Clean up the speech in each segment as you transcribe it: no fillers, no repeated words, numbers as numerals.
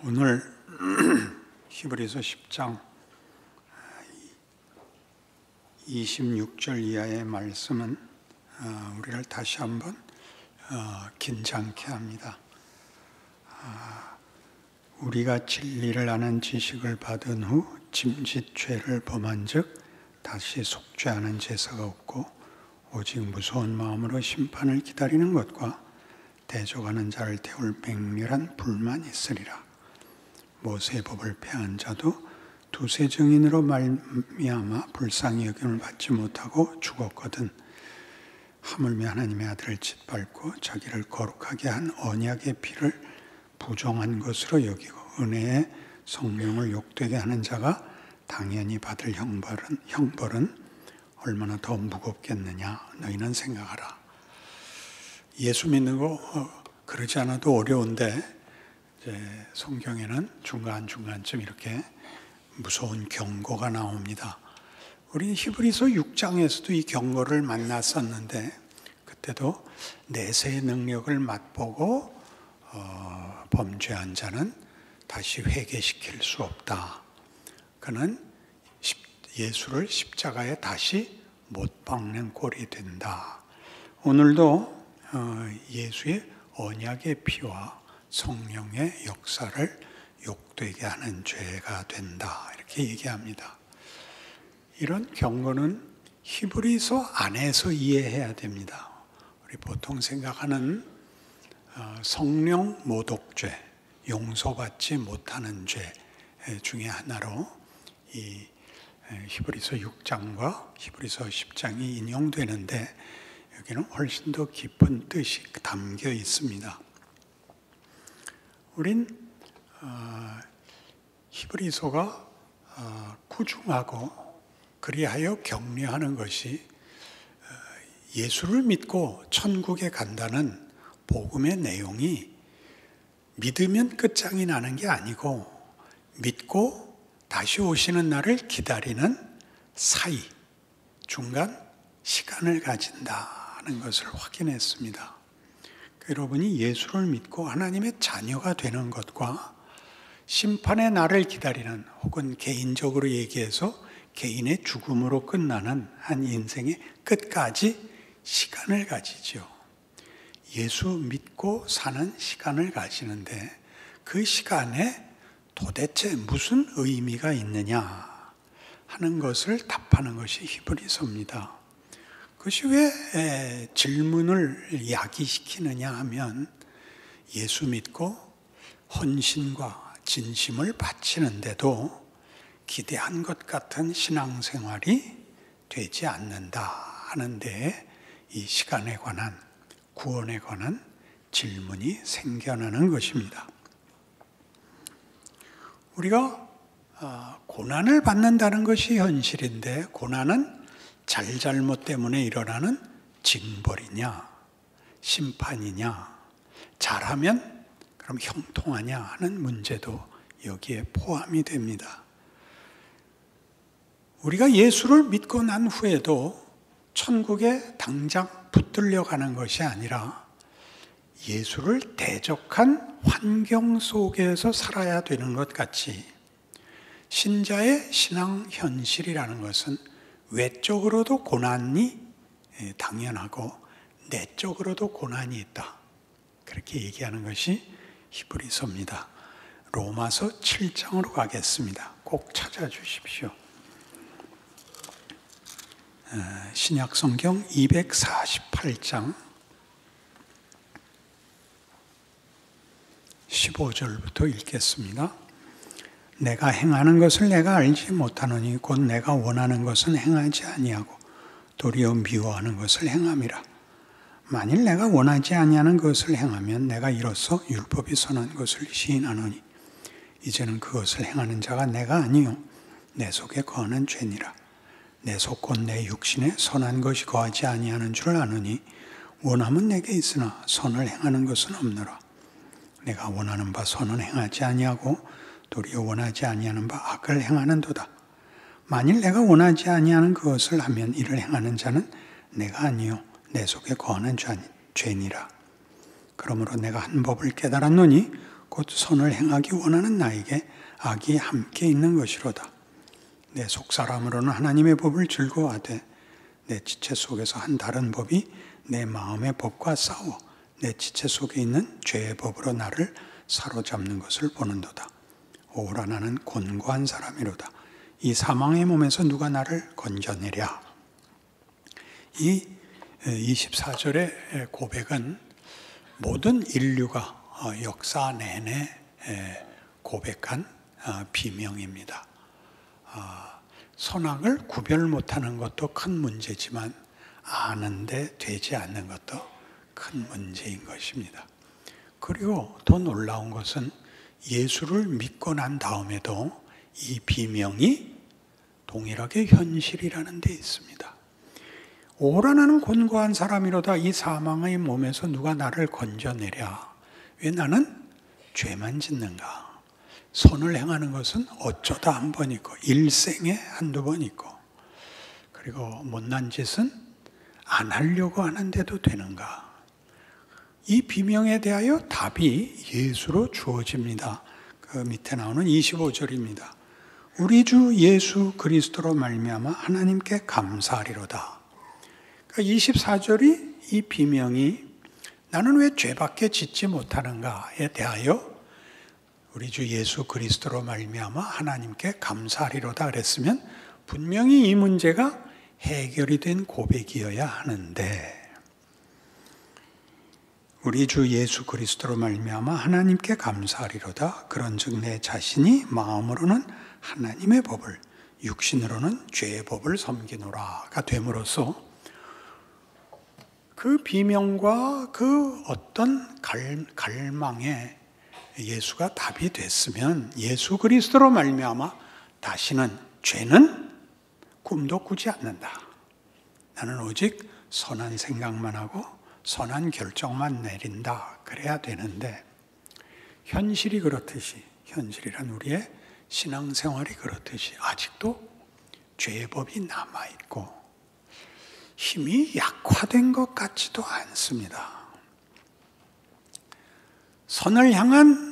오늘 히브리서 10장 26절 이하의 말씀은 우리를 다시 한번 긴장케 합니다. 우리가 진리를 아는 지식을 받은 후 짐짓 죄를 범한 즉 다시 속죄하는 제사가 없고 오직 무서운 마음으로 심판을 기다리는 것과 대적하는 자를 태울 맹렬한 불만이 있으리라. 모세의 법을 폐한 자도 두세 증인으로 말미암아 불쌍히 여김을 받지 못하고 죽었거든. 하물며 하나님의 아들을 짓밟고 자기를 거룩하게 한 언약의 피를 부정한 것으로 여기고 은혜의 성령을 욕되게 하는 자가 당연히 받을 형벌은 얼마나 더 무겁겠느냐 너희는 생각하라. 예수 믿는 거 그러지 않아도 어려운데 이제 성경에는 중간중간쯤 이렇게 무서운 경고가 나옵니다. 우리 히브리서 6장에서도 이 경고를 만났었는데 그때도 내세의 능력을 맛보고 범죄한 자는 다시 회개시킬 수 없다. 그는 예수를 십자가에 다시 못 박는 꼴이 된다. 오늘도 예수의 언약의 피와 성령의 역사를 욕되게 하는 죄가 된다. 이렇게 얘기합니다. 이런 경고는 히브리서 안에서 이해해야 됩니다. 우리 보통 생각하는 성령 모독죄, 용서받지 못하는 죄 중에 하나로 이 히브리서 6장과 히브리서 10장이 인용되는데 여기는 훨씬 더 깊은 뜻이 담겨 있습니다. 우린 히브리서가 구중하고 그리하여 격려하는 것이 예수를 믿고 천국에 간다는 복음의 내용이 믿으면 끝장이 나는 게 아니고 믿고 다시 오시는 날을 기다리는 사이, 중간 시간을 가진다는 것을 확인했습니다. 여러분이 예수를 믿고 하나님의 자녀가 되는 것과 심판의 날을 기다리는 혹은 개인적으로 얘기해서 개인의 죽음으로 끝나는 한 인생의 끝까지 시간을 가지죠. 예수 믿고 사는 시간을 가지는데 그 시간에 도대체 무슨 의미가 있느냐 하는 것을 답하는 것이 히브리서입니다. 그것이 왜 질문을 야기시키느냐 하면 예수 믿고 헌신과 진심을 바치는데도 기대한 것 같은 신앙생활이 되지 않는다 하는데 이 시간에 관한 구원에 관한 질문이 생겨나는 것입니다. 우리가 고난을 받는다는 것이 현실인데 고난은 잘잘못 때문에 일어나는 징벌이냐 심판이냐 잘하면 그럼 형통하냐 하는 문제도 여기에 포함이 됩니다. 우리가 예수를 믿고 난 후에도 천국에 당장 붙들려 가는 것이 아니라 예수를 대적한 환경 속에서 살아야 되는 것 같이 신자의 신앙 현실이라는 것은 외적으로도 고난이 당연하고 내적으로도 고난이 있다. 그렇게 얘기하는 것이 히브리서입니다. 로마서 7장으로 가겠습니다. 꼭 찾아주십시오. 신약성경 248장 15절부터 읽겠습니다. 내가 행하는 것을 내가 알지 못하노니 곧 내가 원하는 것은 행하지 아니하고 도리어 미워하는 것을 행함이라. 만일 내가 원하지 아니하는 것을 행하면 내가 이로써 율법이 선한 것을 시인하노니 이제는 그것을 행하는 자가 내가 아니요 내 속에 거하는 죄니라. 내 속 곧 내 육신에 선한 것이 거하지 아니하는 줄 아노니 원함은 내게 있으나 선을 행하는 것은 없노라. 내가 원하는 바 선은 행하지 아니하고 도리어 원하지 아니하는 바 악을 행하는도다. 만일 내가 원하지 아니하는 그것을 하면 이를 행하는 자는 내가 아니요 내 속에 거하는 죄니라. 그러므로 내가 한 법을 깨달았노니 곧 선을 행하기 원하는 나에게 악이 함께 있는 것이로다. 내 속사람으로는 하나님의 법을 즐거워하되 내 지체 속에서 한 다른 법이 내 마음의 법과 싸워 내 지체 속에 있는 죄의 법으로 나를 사로잡는 것을 보는도다. 오라 나는 곤고한 사람이로다. 이 사망의 몸에서 누가 나를 건져내랴. 이 24절의 고백은 모든 인류가 역사 내내 고백한 비명입니다. 선악을 구별 못하는 것도 큰 문제지만 아는데 되지 않는 것도 큰 문제인 것입니다. 그리고 더 놀라운 것은 예수를 믿고 난 다음에도 이 비명이 동일하게 현실이라는 데 있습니다. 오라 나는 곤고한 사람이로다. 이 사망의 몸에서 누가 나를 건져내랴. 왜 나는 죄만 짓는가? 선을 행하는 것은 어쩌다 한 번 있고 일생에 한두 번 있고, 그리고 못난 짓은 안 하려고 하는데도 되는가? 이 비명에 대하여 답이 예수로 주어집니다. 그 밑에 나오는 25절입니다. 우리 주 예수 그리스도로 말미암아 하나님께 감사하리로다. 그러니까 24절이 이 비명이 나는 왜 죄밖에 짓지 못하는가에 대하여 우리 주 예수 그리스도로 말미암아 하나님께 감사하리로다 그랬으면 분명히 이 문제가 해결이 된 고백이어야 하는데, 우리 주 예수 그리스도로 말미암아 하나님께 감사하리로다. 그런즉 내 자신이 마음으로는 하나님의 법을, 육신으로는 죄의 법을 섬기노라가 됨으로써 그 비명과 그 어떤 갈망에 예수가 답이 됐으면 예수 그리스도로 말미암아 다시는 죄는 꿈도 꾸지 않는다. 나는 오직 선한 생각만 하고 선한 결정만 내린다. 그래야 되는데, 현실이 그렇듯이, 현실이란 우리의 신앙생활이 그렇듯이 아직도 죄의 법이 남아있고 힘이 약화된 것 같지도 않습니다. 선을 향한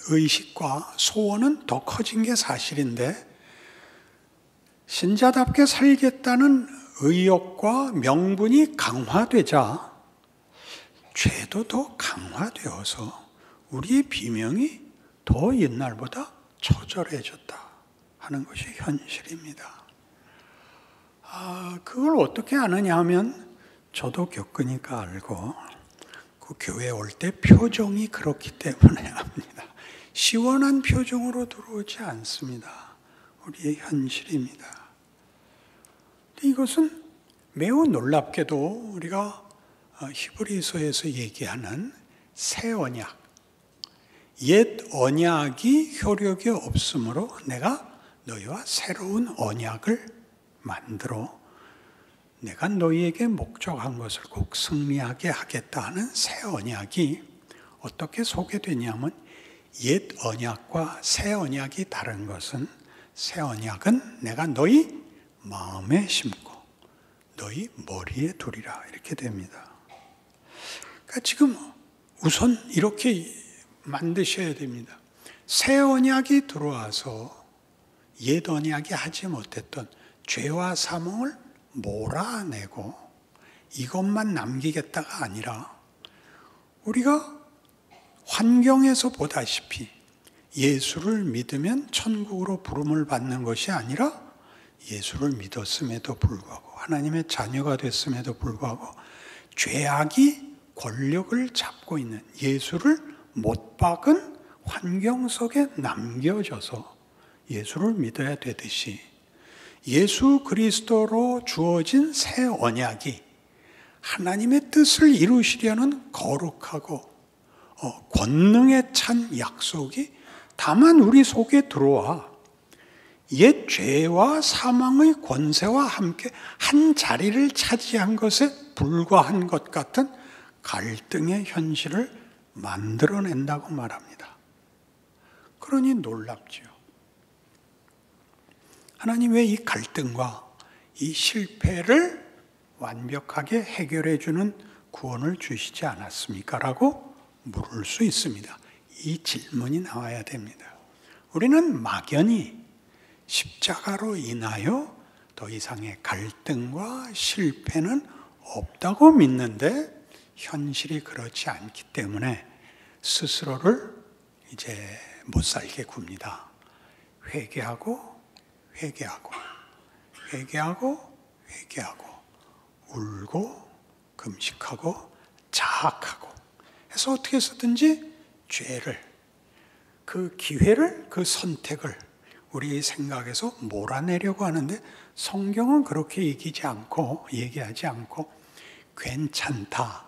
의식과 소원은 더 커진 게 사실인데, 신자답게 살겠다는 의욕과 명분이 강화되자 죄도 더 강화되어서 우리의 비명이 더 옛날보다 처절해졌다 하는 것이 현실입니다. 그걸 어떻게 아느냐 하면 저도 겪으니까 알고, 그 교회 올 때 표정이 그렇기 때문에 압니다. 시원한 표정으로 들어오지 않습니다. 우리의 현실입니다. 이것은 매우 놀랍게도 우리가 히브리서에서 얘기하는 새 언약, 옛 언약이 효력이 없으므로 내가 너희와 새로운 언약을 만들어 내가 너희에게 목적한 것을 꼭 승리하게 하겠다 하는 새 언약이 어떻게 소개되냐면, 옛 언약과 새 언약이 다른 것은, 새 언약은 내가 너희 마음에 심고 너희 머리에 두리라 이렇게 됩니다. 그러니까 지금 우선 이렇게 만드셔야 됩니다. 새 언약이 들어와서 옛 언약이 하지 못했던 죄와 사망을 몰아내고 이것만 남기겠다가 아니라, 우리가 환경에서 보다시피 예수를 믿으면 천국으로 부름을 받는 것이 아니라, 예수를 믿었음에도 불구하고 하나님의 자녀가 됐음에도 불구하고 죄악이 권력을 잡고 있는 예수를 못 박은 환경 속에 남겨져서 예수를 믿어야 되듯이, 예수 그리스도로 주어진 새 언약이 하나님의 뜻을 이루시려는 거룩하고 권능에 찬 약속이 다만 우리 속에 들어와 옛 죄와 사망의 권세와 함께 한 자리를 차지한 것에 불과한 것 같은 갈등의 현실을 만들어낸다고 말합니다. 그러니 놀랍지요. 하나님 왜 이 갈등과 이 실패를 완벽하게 해결해 주는 구원을 주시지 않았습니까? 라고 물을 수 있습니다. 이 질문이 나와야 됩니다. 우리는 막연히 십자가로 인하여 더 이상의 갈등과 실패는 없다고 믿는데 현실이 그렇지 않기 때문에 스스로를 이제 못 살게 굽니다. 회개하고 회개하고 회개하고 회개하고 울고 금식하고 자학하고 해서 어떻게 해서든지 죄를, 그 기회를, 그 선택을 우리 생각에서 몰아내려고 하는데 성경은 그렇게 얘기하지 않고 괜찮다.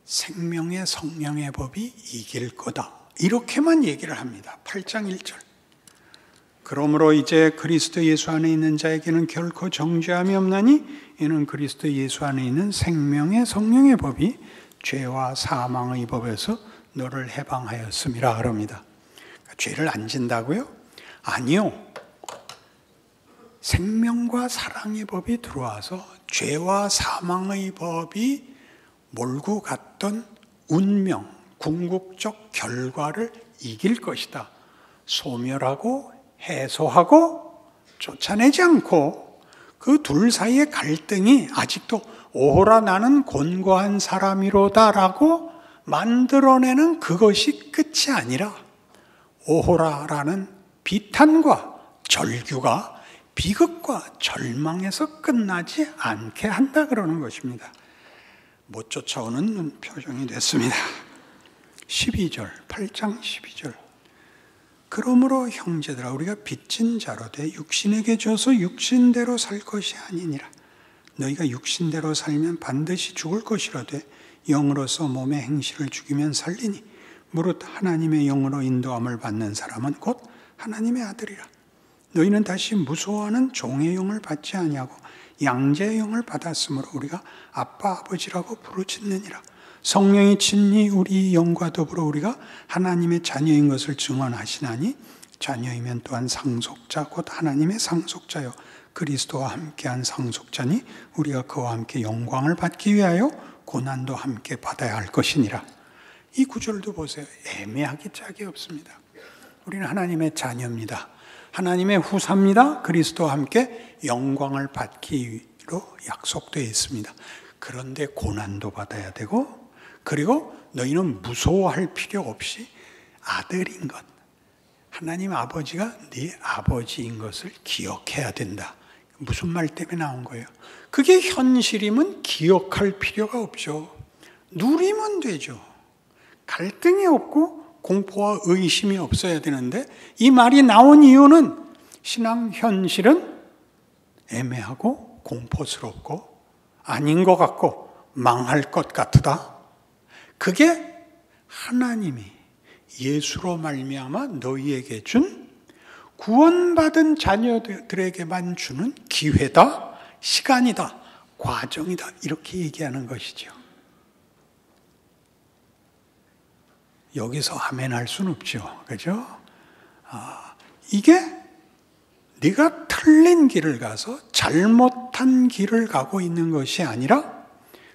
생명의 성령의 법이 이길 거다. 이렇게만 얘기를 합니다. 8장 1절. 그러므로 이제 그리스도 예수 안에 있는 자에게는 결코 정죄함이 없나니 이는 그리스도 예수 안에 있는 생명의 성령의 법이 죄와 사망의 법에서 너를 해방하였음이라 그럽니다. 그러니까 죄를 안 진다고요? 아니요. 생명과 사랑의 법이 들어와서 죄와 사망의 법이 몰고 갔던 운명, 궁극적 결과를 이길 것이다. 소멸하고 해소하고 쫓아내지 않고 그 둘 사이의 갈등이 아직도 오호라 나는 곤고한 사람이로다라고 만들어내는 그것이 끝이 아니라 오호라라는 비탄과 절규가 비극과 절망에서 끝나지 않게 한다 그러는 것입니다. 못 쫓아오는 표정이 됐습니다. 12절, 8장 12절. 그러므로 형제들아 우리가 빚진 자로 돼 육신에게 져서 육신대로 살 것이 아니니라. 너희가 육신대로 살면 반드시 죽을 것이라되 영으로서 몸의 행실을 죽이면 살리니 무릇 하나님의 영으로 인도함을 받는 사람은 곧 하나님의 아들이라. 너희는 다시 무소하는 종의 영을 받지 아니하고 양자의 영을 받았으므로 우리가 아빠 아버지라고 부르짖느니라. 성령이 친히 우리 영과 더불어 우리가 하나님의 자녀인 것을 증언하시나니 자녀이면 또한 상속자 곧 하나님의 상속자요 그리스도와 함께한 상속자니 우리가 그와 함께 영광을 받기 위하여 고난도 함께 받아야 할 것이니라. 이 구절도 보세요. 애매하기 짝이 없습니다. 우리는 하나님의 자녀입니다. 하나님의 후사입니다. 그리스도와 함께 영광을 받기로 약속되어 있습니다. 그런데 고난도 받아야 되고 그리고 너희는 무서워할 필요 없이 아들인 것, 하나님 아버지가 네 아버지인 것을 기억해야 된다. 무슨 말 때문에 나온 거예요? 그게 현실이면 기억할 필요가 없죠. 누리면 되죠. 갈등이 없고 공포와 의심이 없어야 되는데 이 말이 나온 이유는 신앙 현실은 애매하고 공포스럽고 아닌 것 같고 망할 것 같다. 그게 하나님이 예수로 말미암아 너희에게 준 구원받은 자녀들에게만 주는 기회다, 시간이다, 과정이다 이렇게 얘기하는 것이죠. 여기서 아멘 할 수는 없죠. 그죠? 이게 네가 틀린 길을 가서 잘못한 길을 가고 있는 것이 아니라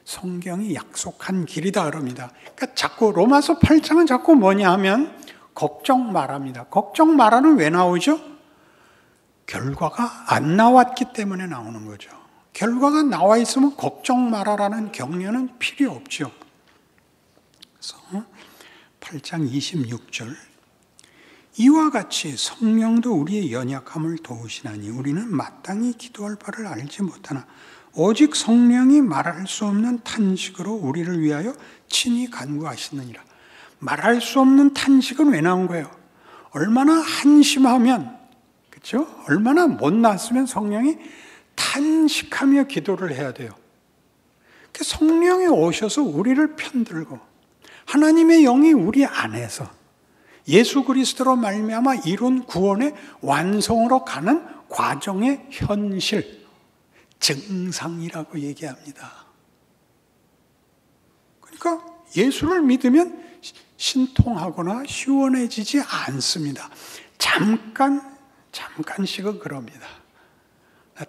성경이 약속한 길이다 그럽니다. 그러니까 자꾸 로마서 8장은 자꾸 뭐냐 하면 걱정 말합니다. 걱정 말아는 왜 나오죠? 결과가 안 나왔기 때문에 나오는 거죠. 결과가 나와 있으면 걱정 말아라는 격려는 필요 없죠. 그래서 8장 26절 이와 같이 성령도 우리의 연약함을 도우시나니 우리는 마땅히 기도할 바를 알지 못하나 오직 성령이 말할 수 없는 탄식으로 우리를 위하여 친히 간구하시느니라. 말할 수 없는 탄식은 왜 나온 거예요? 얼마나 한심하면, 그렇죠? 얼마나 못났으면 성령이 탄식하며 기도를 해야 돼요. 성령이 오셔서 우리를 편들고 하나님의 영이 우리 안에서 예수 그리스도로 말미암아 이룬 구원의 완성으로 가는 과정의 현실, 증상이라고 얘기합니다. 그러니까 예수를 믿으면 신통하거나 시원해지지 않습니다. 잠깐씩은 그럽니다.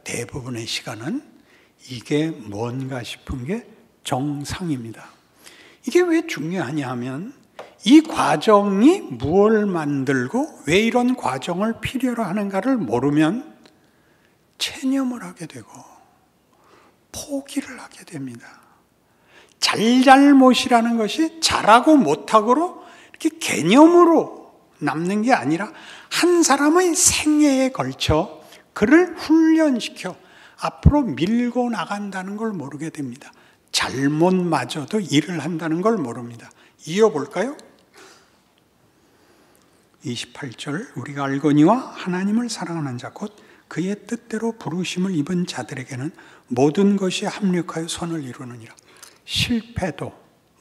대부분의 시간은 이게 뭔가 싶은 게 정상입니다. 이게 왜 중요하냐 하면 이 과정이 무엇을 만들고 왜 이런 과정을 필요로 하는가를 모르면 체념을 하게 되고 포기를 하게 됩니다. 잘잘못이라는 것이 잘하고 못하고로 이렇게 개념으로 남는 게 아니라 한 사람의 생애에 걸쳐 그를 훈련시켜 앞으로 밀고 나간다는 걸 모르게 됩니다. 잘못마저도 일을 한다는 걸 모릅니다. 이어볼까요? 28절 우리가 알거니와 하나님을 사랑하는 자 곧 그의 뜻대로 부르심을 입은 자들에게는 모든 것이 합력하여 선을 이루느니라. 실패도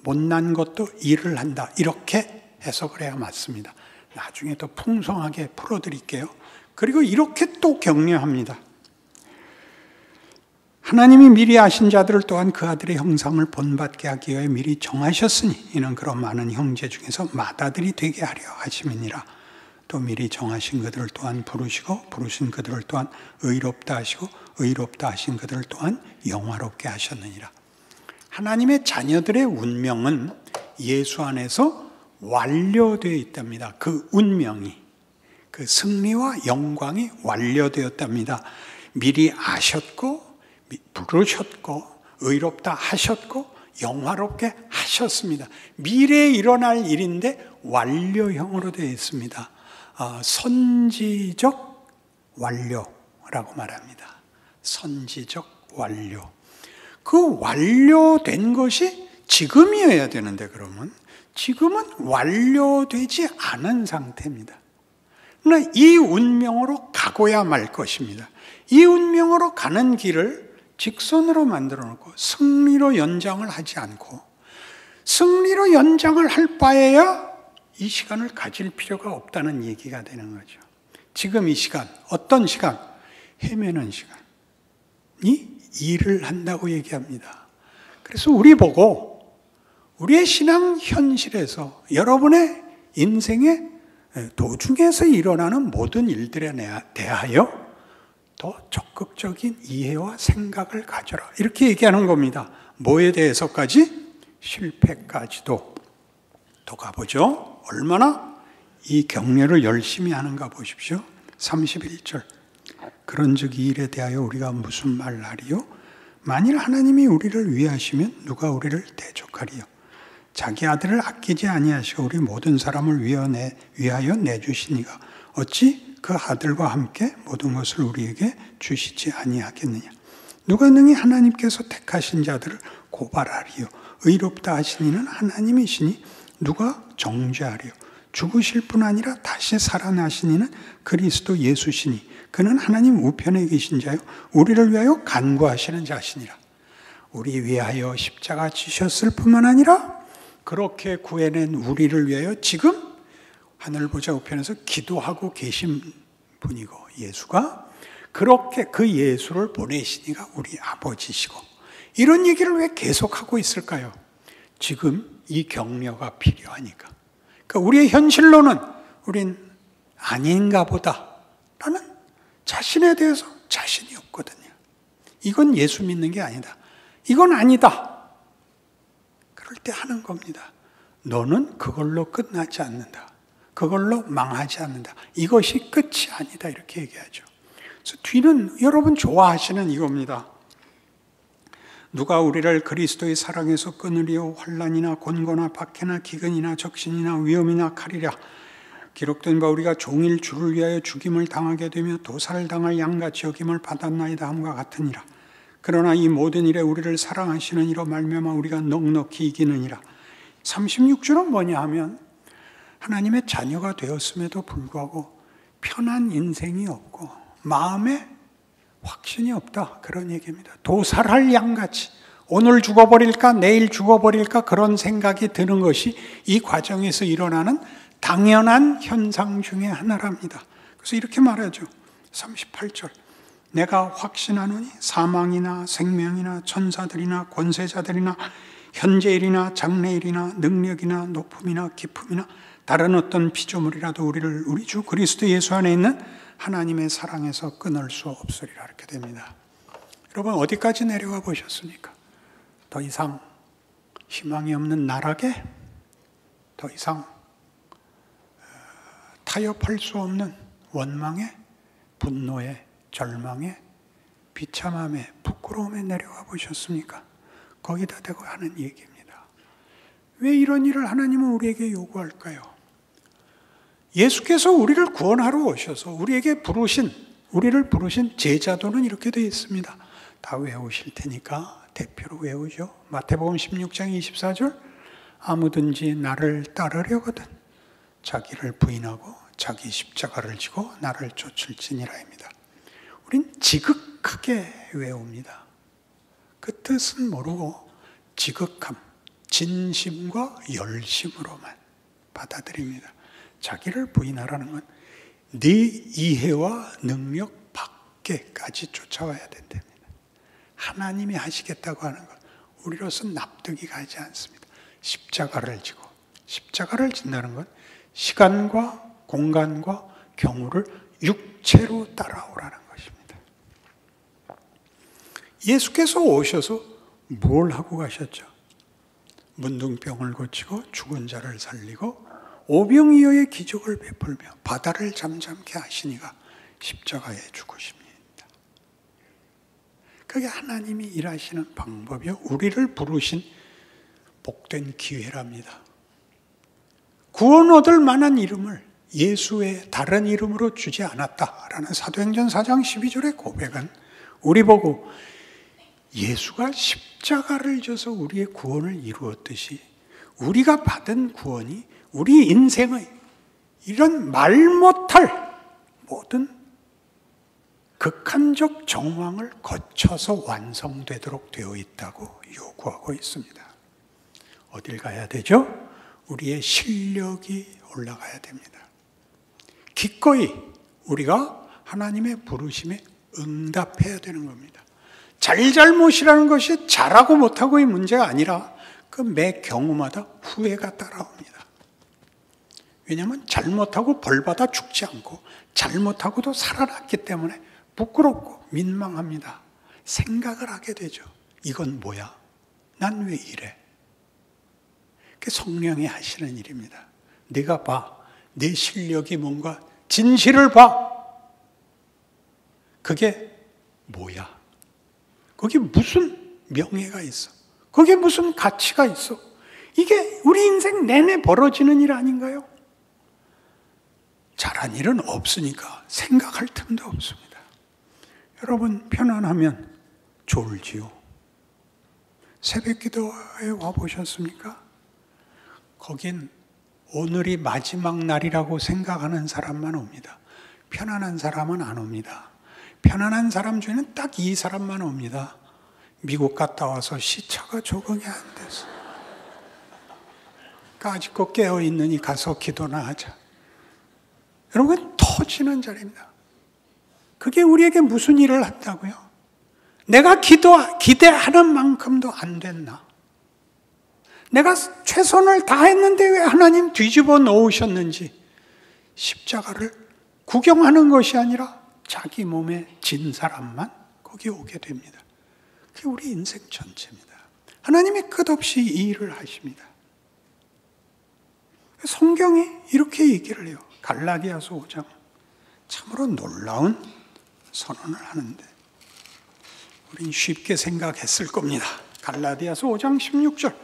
못난 것도 일을 한다. 이렇게 해석을 해야 맞습니다. 나중에 더 풍성하게 풀어드릴게요. 그리고 이렇게 또 격려합니다. 하나님이 미리 아신 자들을 또한 그 아들의 형상을 본받게 하기 위해 미리 정하셨으니 이는 그런 많은 형제 중에서 맏아들이 되게 하려 하심이니라. 또 미리 정하신 그들을 또한 부르시고 부르신 그들을 또한 의롭다 하시고 의롭다 하신 그들을 또한 영화롭게 하셨느니라. 하나님의 자녀들의 운명은 예수 안에서 완료되어 있답니다. 그 운명이, 그 승리와 영광이 완료되었답니다. 미리 아셨고 부르셨고 의롭다 하셨고 영화롭게 하셨습니다. 미래에 일어날 일인데 완료형으로 되어 있습니다. 선지적 완료라고 말합니다. 선지적 완료. 그 완료된 것이 지금이어야 되는데 그러면 지금은 완료되지 않은 상태입니다. 그러나 이 운명으로 가고야 말 것입니다. 이 운명으로 가는 길을 직선으로 만들어 놓고 승리로 연장을 하지 않고 승리로 연장을 할 바에야 이 시간을 가질 필요가 없다는 얘기가 되는 거죠. 지금 이 시간, 어떤 시간? 헤매는 시간이 일을 한다고 얘기합니다. 그래서 우리 보고 우리의 신앙 현실에서 여러분의 인생의 도중에서 일어나는 모든 일들에 대하여 더 적극적인 이해와 생각을 가져라. 이렇게 얘기하는 겁니다. 뭐에 대해서까지? 실패까지도. 또 가보죠. 얼마나 이 격려를 열심히 하는가 보십시오. 31절. 그런즉 이 일에 대하여 우리가 무슨 말을 하리요? 만일 하나님이 우리를 위하시면 누가 우리를 대적하리요? 자기 아들을 아끼지 아니하시고 우리 모든 사람을 위하여 내주시니가 어찌 그 아들과 함께 모든 것을 우리에게 주시지 아니하겠느냐? 누가 능히 하나님께서 택하신 자들을 고발하리요? 의롭다 하신 이는 하나님이시니 누가 정죄하리요? 죽으실 뿐 아니라 다시 살아나신 이는 그리스도 예수시니 그는 하나님 우편에 계신 자요 우리를 위하여 간구하시는 자시니라. 우리 위하여 십자가 지셨을 뿐만 아니라 그렇게 구해낸 우리를 위하여 지금 하늘 보좌 우편에서 기도하고 계신 분이고 예수가 그렇게 그 예수를 보내시니가 우리 아버지시고 이런 얘기를 왜 계속하고 있을까요? 지금 이 격려가 필요하니까. 그러니까 우리의 현실로는 우린 아닌가 보다라는 자신에 대해서 자신이 없거든요. 이건 예수 믿는 게 아니다. 이건 아니다. 그럴 때 하는 겁니다. 너는 그걸로 끝나지 않는다. 그걸로 망하지 않는다. 이것이 끝이 아니다. 이렇게 얘기하죠. 그래서 뒤는 여러분 좋아하시는 이겁니다. 누가 우리를 그리스도의 사랑에서 끊으리요? 환난이나 곤고나 박해나 기근이나 적신이나 위험이나 칼이랴. 기록된 바 우리가 종일 주를 위하여 죽임을 당하게 되며 도살을 당할 양같이 여김을 받았나이다 함과 같으니라. 그러나 이 모든 일에 우리를 사랑하시는 이로 말미암아 우리가 넉넉히 이기느니라. 36절은 뭐냐 하면 하나님의 자녀가 되었음에도 불구하고 편한 인생이 없고 마음에 확신이 없다. 그런 얘기입니다. 도살할 양같이 오늘 죽어버릴까 내일 죽어버릴까 그런 생각이 드는 것이 이 과정에서 일어나는 당연한 현상 중에 하나랍니다. 그래서 이렇게 말하죠. 38절. 내가 확신하노니 사망이나 생명이나 천사들이나 권세자들이나 현재일이나 장래일이나 능력이나 높음이나 기품이나 다른 어떤 피조물이라도 우리를 우리 주 그리스도 예수 안에 있는 하나님의 사랑에서 끊을 수 없으리라. 이렇게 됩니다. 여러분 어디까지 내려가 보셨습니까? 더 이상 희망이 없는 나락에 더 이상 타협할 수 없는 원망에, 분노에, 절망에, 비참함에, 부끄러움에 내려가 보셨습니까? 거기다 대고 하는 얘기입니다. 왜 이런 일을 하나님은 우리에게 요구할까요? 예수께서 우리를 구원하러 오셔서 우리를 부르신 제자도는 이렇게 되어 있습니다. 다 외우실 테니까 대표로 외우죠. 마태복음 16장 24절, 아무든지 나를 따르려거든 자기를 부인하고 자기 십자가를 지고 나를 쫓을지니라입니다. 우린 지극하게 외웁니다. 그 뜻은 모르고 지극함, 진심과 열심으로만 받아들입니다. 자기를 부인하라는 건 네 이해와 능력 밖에까지 쫓아와야 된답니다. 하나님이 하시겠다고 하는 것, 우리로서는 납득이 가지 않습니다. 십자가를 지고, 십자가를 진다는 건 시간과 공간과 경우를 육체로 따라오라는 것입니다. 예수께서 오셔서 뭘 하고 가셨죠? 문둥병을 고치고 죽은 자를 살리고 오병이어의 기적을 베풀며 바다를 잠잠케 하시니가 십자가에 죽으십니다. 그게 하나님이 일하시는 방법이요. 우리를 부르신 복된 기회랍니다. 구원 얻을 만한 이름을 예수의 다른 이름으로 주지 않았다라는 사도행전 4장 12절의 고백은 우리 보고 예수가 십자가를 져서 우리의 구원을 이루었듯이 우리가 받은 구원이 우리 인생의 이런 말 못할 모든 극한적 정황을 거쳐서 완성되도록 되어 있다고 요구하고 있습니다. 어딜 가야 되죠? 우리의 실력이 올라가야 됩니다. 기꺼이 우리가 하나님의 부르심에 응답해야 되는 겁니다. 잘잘못이라는 것이 잘하고 못하고의 문제가 아니라 그 매 경우마다 후회가 따라옵니다. 왜냐하면 잘못하고 벌받아 죽지 않고 잘못하고도 살아났기 때문에 부끄럽고 민망합니다. 생각을 하게 되죠. 이건 뭐야? 난 왜 이래? 그게 성령이 하시는 일입니다. 네가 봐. 내 실력이 뭔가 진실을 봐. 그게 뭐야? 거기 무슨 명예가 있어? 거기에 무슨 가치가 있어? 이게 우리 인생 내내 벌어지는 일 아닌가요? 잘한 일은 없으니까 생각할 틈도 없습니다. 여러분 편안하면 졸지요. 새벽 기도에 와보셨습니까? 거긴 오늘이 마지막 날이라고 생각하는 사람만 옵니다. 편안한 사람은 안 옵니다. 편안한 사람 중에는 딱 이 사람만 옵니다. 미국 갔다 와서 시차가 적응이 안 돼서 아직도 깨어있느니 가서 기도나 하자. 여러분 터지는 자리입니다. 그게 우리에게 무슨 일을 한다고요? 내가 기대하는 만큼도 안 됐나? 내가 최선을 다했는데 왜 하나님 뒤집어 놓으셨는지 십자가를 구경하는 것이 아니라 자기 몸에 진 사람만 거기 오게 됩니다. 그게 우리 인생 전체입니다. 하나님이 끝없이 이 일을 하십니다. 성경이 이렇게 얘기를 해요. 갈라디아서 5장. 참으로 놀라운 선언을 하는데 우린 쉽게 생각했을 겁니다. 갈라디아서 5장 16절.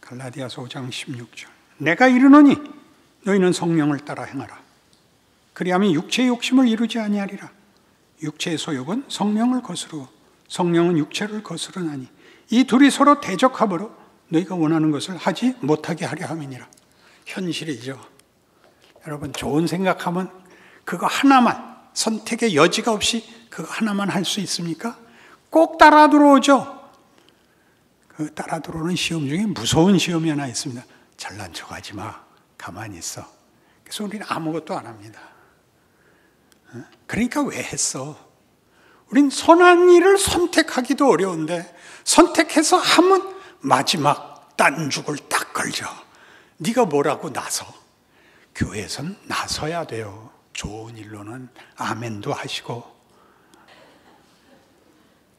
갈라디아서 5장 16절. 내가 이르노니 너희는 성령을 따라 행하라. 그리하면 육체의 욕심을 이루지 아니하리라. 육체의 소욕은 성령을 거스르고 성령은 육체를 거스르나니 이 둘이 서로 대적하므로 너희가 원하는 것을 하지 못하게 하려 함이니라. 현실이죠. 여러분 좋은 생각하면 그거 하나만, 선택의 여지가 없이 그거 하나만 할 수 있습니까? 꼭 따라 들어오죠. 그 따라 들어오는 시험 중에 무서운 시험이 하나 있습니다. 잘난 척하지 마. 가만히 있어. 그래서 우리는 아무것도 안 합니다. 그러니까 왜 했어? 우린 선한 일을 선택하기도 어려운데 선택해서 하면 마지막 딴죽을 딱 걸죠. 네가 뭐라고 나서. 교회에선 나서야 돼요. 좋은 일로는 아멘도 하시고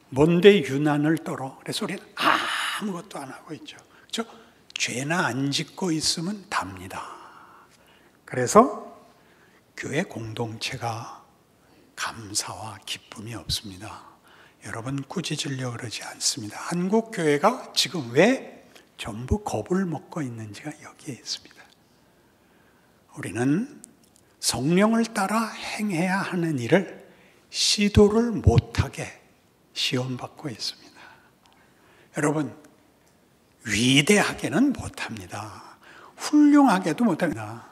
뭔데 유난을 떨어? 그래서 우리는 아무것도 안 하고 있죠. 그렇죠? 죄나 안 짓고 있으면 답니다. 그래서 교회 공동체가 감사와 기쁨이 없습니다. 여러분 꾸짖으려고 그러지 않습니다. 한국 교회가 지금 왜 전부 겁을 먹고 있는지가 여기에 있습니다. 우리는 성령을 따라 행해야 하는 일을 시도를 못하게 시험받고 있습니다. 여러분, 위대하게는 못합니다. 훌륭하게도 못합니다.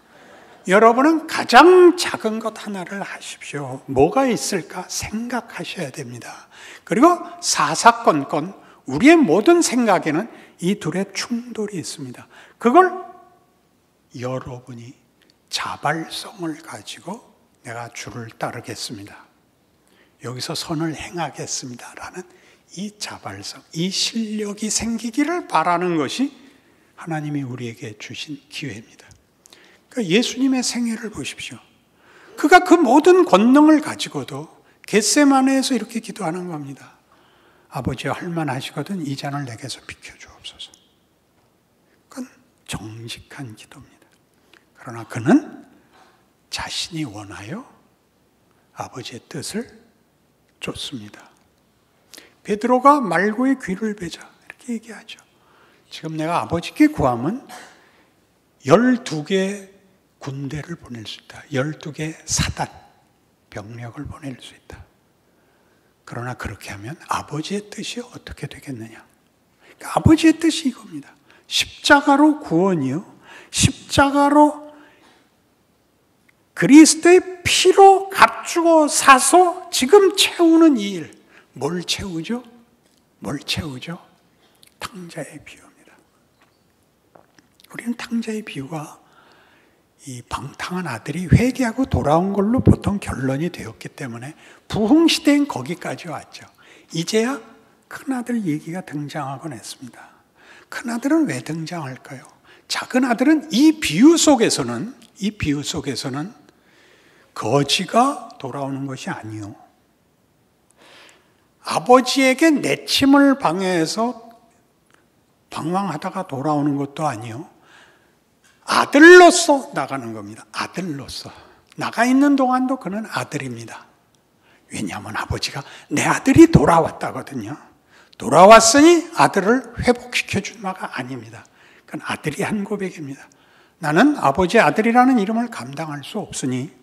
여러분은 가장 작은 것 하나를 하십시오. 뭐가 있을까 생각하셔야 됩니다. 그리고 사사건건 우리의 모든 생각에는 이 둘의 충돌이 있습니다. 그걸 여러분이 자발성을 가지고 내가 주를 따르겠습니다. 여기서 선을 행하겠습니다. 라는 이 자발성, 이 실력이 생기기를 바라는 것이 하나님이 우리에게 주신 기회입니다. 그러니까 예수님의 생애를 보십시오. 그가 그 모든 권능을 가지고도 겟세마네에서 이렇게 기도하는 겁니다. 아버지여 할만하시거든 이 잔을 내게서 비켜주옵소서. 그건 정직한 기도입니다. 그러나 그는 자신이 원하여 아버지의 뜻을 쫓습니다. 베드로가 말고의 귀를 베자 이렇게 얘기하죠. 지금 내가 아버지께 구하면 12개의 군대를 보낼 수 있다. 12개의 사단, 병력을 보낼 수 있다. 그러나 그렇게 하면 아버지의 뜻이 어떻게 되겠느냐? 그러니까 아버지의 뜻이 이겁니다. 십자가로 구원이요. 십자가로 그리스도의 피로 값주고 사서 지금 채우는 이 일. 뭘 채우죠? 뭘 채우죠? 탕자의 비유입니다. 우리는 탕자의 비유가 이 방탕한 아들이 회개하고 돌아온 걸로 보통 결론이 되었기 때문에 부흥시대엔 거기까지 왔죠. 이제야 큰아들 얘기가 등장하곤 했습니다. 큰아들은 왜 등장할까요? 작은 아들은 이 비유 속에서는 거지가 돌아오는 것이 아니요. 아버지에게 내침을 방해해서 방황하다가 돌아오는 것도 아니요. 아들로서 나가는 겁니다. 아들로서. 나가 있는 동안도 그는 아들입니다. 왜냐하면 아버지가 내 아들이 돌아왔다거든요. 돌아왔으니 아들을 회복시켜 준 바가 아닙니다. 그건 아들이 한 고백입니다. 나는 아버지의 아들이라는 이름을 감당할 수 없으니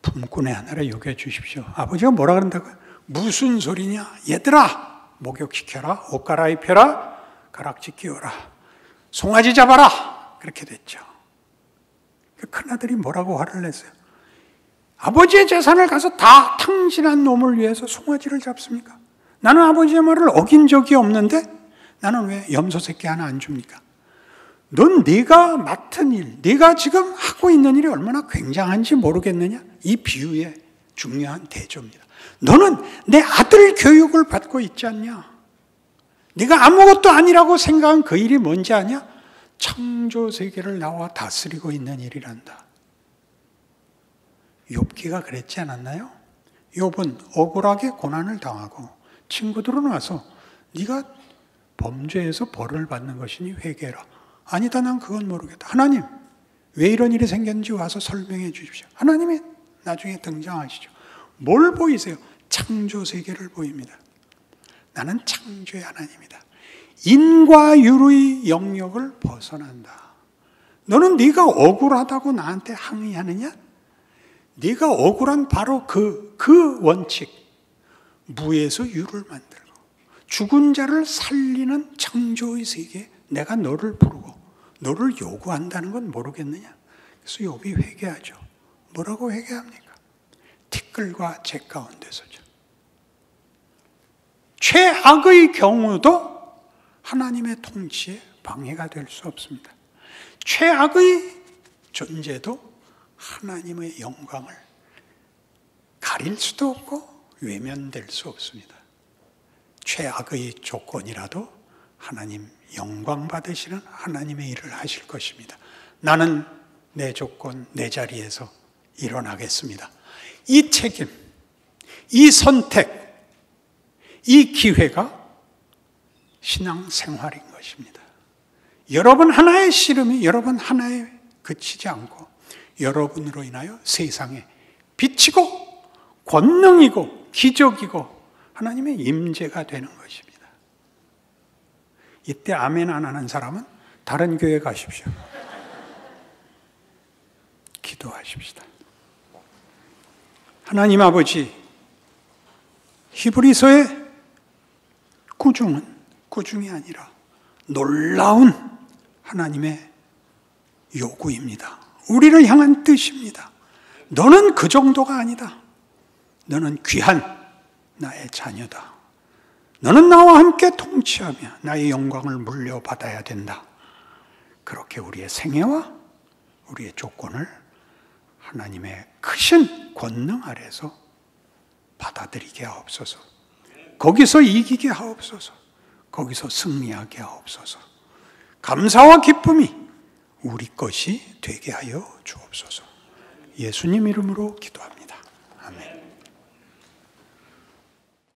품꾼의 하나를 여겨 주십시오. 아버지가 뭐라 그런다고요? 무슨 소리냐? 얘들아, 목욕시켜라, 옷 갈아입혀라, 가락지 끼워라, 송아지 잡아라. 그렇게 됐죠. 큰아들이 뭐라고 화를 냈어요? 아버지의 재산을 가서 다 탕진한 놈을 위해서 송아지를 잡습니까? 나는 아버지의 말을 어긴 적이 없는데 나는 왜 염소 새끼 하나 안 줍니까? 넌 네가 맡은 일, 네가 지금 하고 있는 일이 얼마나 굉장한지 모르겠느냐? 이 비유의 중요한 대조입니다. 너는 내 아들 교육을 받고 있지 않냐? 네가 아무것도 아니라고 생각한 그 일이 뭔지 아냐? 창조 세계를 나와 다스리고 있는 일이란다. 욥기가 그랬지 않았나요? 욥은 억울하게 고난을 당하고 친구들은 와서 네가 범죄해서 벌을 받는 것이니 회개해라. 아니다, 난 그건 모르겠다. 하나님, 왜 이런 일이 생겼는지 와서 설명해 주십시오. 하나님이 나중에 등장하시죠. 뭘 보이세요? 창조 세계를 보입니다. 나는 창조의 하나님이다. 인과 유의 영역을 벗어난다. 너는 네가 억울하다고 나한테 항의하느냐? 네가 억울한 바로 그 원칙. 무에서 유를 만들고 죽은 자를 살리는 창조의 세계에 내가 너를 부르고 너를 요구한다는 건 모르겠느냐? 그래서 욥이 회개하죠. 뭐라고 회개합니까? 티끌과 재 가운데서죠. 최악의 경우도 하나님의 통치에 방해가 될 수 없습니다. 최악의 존재도 하나님의 영광을 가릴 수도 없고 외면될 수 없습니다. 최악의 조건이라도 하나님 영광 받으시는 하나님의 일을 하실 것입니다. 나는 내 조건, 내 자리에서 일어나겠습니다. 이 책임, 이 선택, 이 기회가 신앙생활인 것입니다. 여러분 하나의 씨름이 여러분 하나에 그치지 않고 여러분으로 인하여 세상에 빛이고 권능이고 기적이고 하나님의 임재가 되는 것입니다. 이때 아멘 안 하는 사람은 다른 교회 가십시오. 기도하십시다. 하나님 아버지, 히브리서의 꾸중은 꾸중이 아니라 놀라운 하나님의 요구입니다. 우리를 향한 뜻입니다. 너는 그 정도가 아니다. 너는 귀한 나의 자녀다. 너는 나와 함께 통치하며 나의 영광을 물려받아야 된다. 그렇게 우리의 생애와 우리의 조건을 하나님의 크신 권능 아래서 받아들이게 하옵소서. 거기서 이기게 하옵소서. 거기서 승리하게 하옵소서. 감사와 기쁨이 우리 것이 되게 하여 주옵소서. 예수님 이름으로 기도합니다. 아멘.